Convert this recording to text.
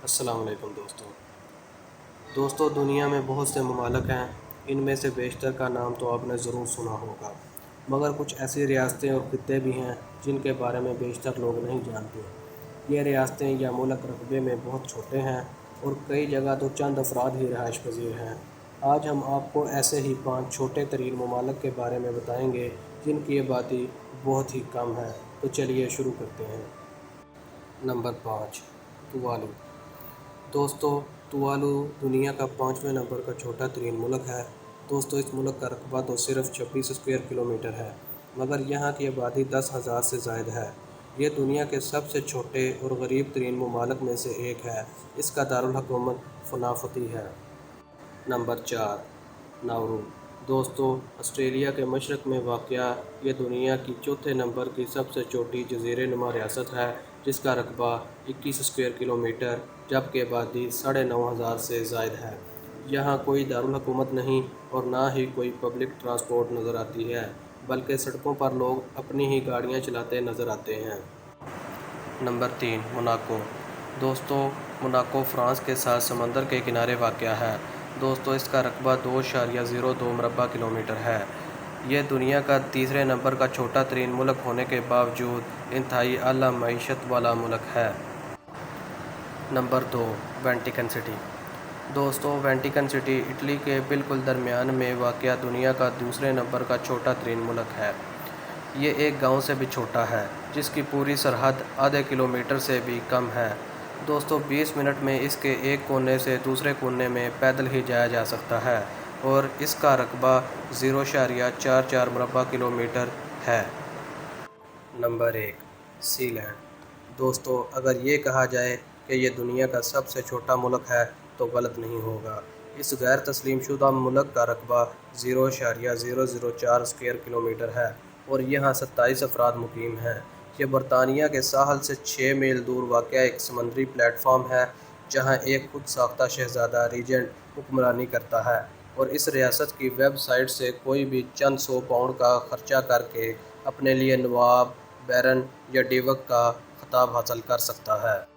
السلام علیکم دوستو دنیا میں بہت سے ممالک ہیں، ان میں سے بیشتر کا نام تو آپ نے ضرور سنا ہوگا، مگر کچھ ایسی ریاستیں اور خطے بھی ہیں جن کے بارے میں بیشتر لوگ نہیں جانتے۔ یہ ریاستیں یا ملک رقبے میں بہت چھوٹے ہیں اور کئی جگہ تو چند افراد ہی رہائش پذیر ہیں۔ آج ہم آپ کو ایسے ہی 5 چھوٹے ترین ممالک کے بارے میں بتائیں گے جن کی آبادی بہت ہی کم ہے، تو چلیے شروع کرتے ہیں۔ نمبر 5، توالو۔ دوستو توالو دنیا کا 5ویں نمبر کا چھوٹا ترین ملک ہے۔ دوستو اس ملک کا رقبہ تو صرف 26 اسکوائر کلومیٹر ہے، مگر یہاں کی آبادی 10,000 سے زائد ہے۔ یہ دنیا کے سب سے چھوٹے اور غریب ترین ممالک میں سے ایک ہے۔ اس کا دارالحکومت فنافتی ہے۔ Number 4، Nauru. دوستو آسٹریلیا کے مشرق میں واقع یہ دنیا کی چوتھے نمبر کی سب سے چھوٹی جزیرے نما ریاست ہے، جس کا رقبہ 21 اسکوائر کلومیٹر جبکہ آبادی 9,500 سے زائد ہے۔ یہاں کوئی دارالحکومت نہیں اور نہ ہی کوئی پبلک ٹرانسپورٹ نظر آتی ہے، بلکہ سڑکوں پر لوگ اپنی ہی گاڑیاں چلاتے نظر آتے ہیں۔ Number 3، Monaco. دوستو موناکو فرانس کے ساتھ سمندر کے کنارے واقع ہے۔ دوستو اس کا رقبہ 2.02 مربع کلومیٹر ہے۔ یہ دنیا کا تیسرے نمبر کا چھوٹا ترین ملک ہونے کے باوجود انتہائی اعلیٰ معیشت والا ملک ہے۔ Number 2، Vatican city. دوستو ویٹیکن سٹی اٹلی کے بالکل درمیان میں واقع دنیا کا دوسرے نمبر کا چھوٹا ترین ملک ہے۔ یہ ایک گاؤں سے بھی چھوٹا ہے، جس کی پوری سرحد آدھے کلومیٹر سے بھی کم ہے۔ دوستو 20 منٹ میں اس کے ایک کونے سے دوسرے کونے میں پیدل ہی جایا جا سکتا ہے اور اس کا رقبہ 0.44 مربع کلومیٹر ہے۔ نمبر 1، سی لینڈ۔ دوستو اگر یہ کہا جائے کہ یہ دنیا کا سب سے چھوٹا ملک ہے تو غلط نہیں ہوگا۔ اس غیر تسلیم شدہ ملک کا رقبہ 0.004 اسکوائر کلومیٹر ہے اور یہاں 27 افراد مقیم ہیں۔ یہ برطانیہ کے ساحل سے 6 میل دور واقع ایک سمندری پلیٹ فارم ہے، جہاں ایک خود ساختہ شہزادہ ریجنٹ حکمرانی کرتا ہے اور اس ریاست کی ویب سائٹ سے کوئی بھی چند سو پاؤنڈ کا خرچہ کر کے اپنے لیے نواب، بیرن یا ڈیوک کا خطاب حاصل کر سکتا ہے۔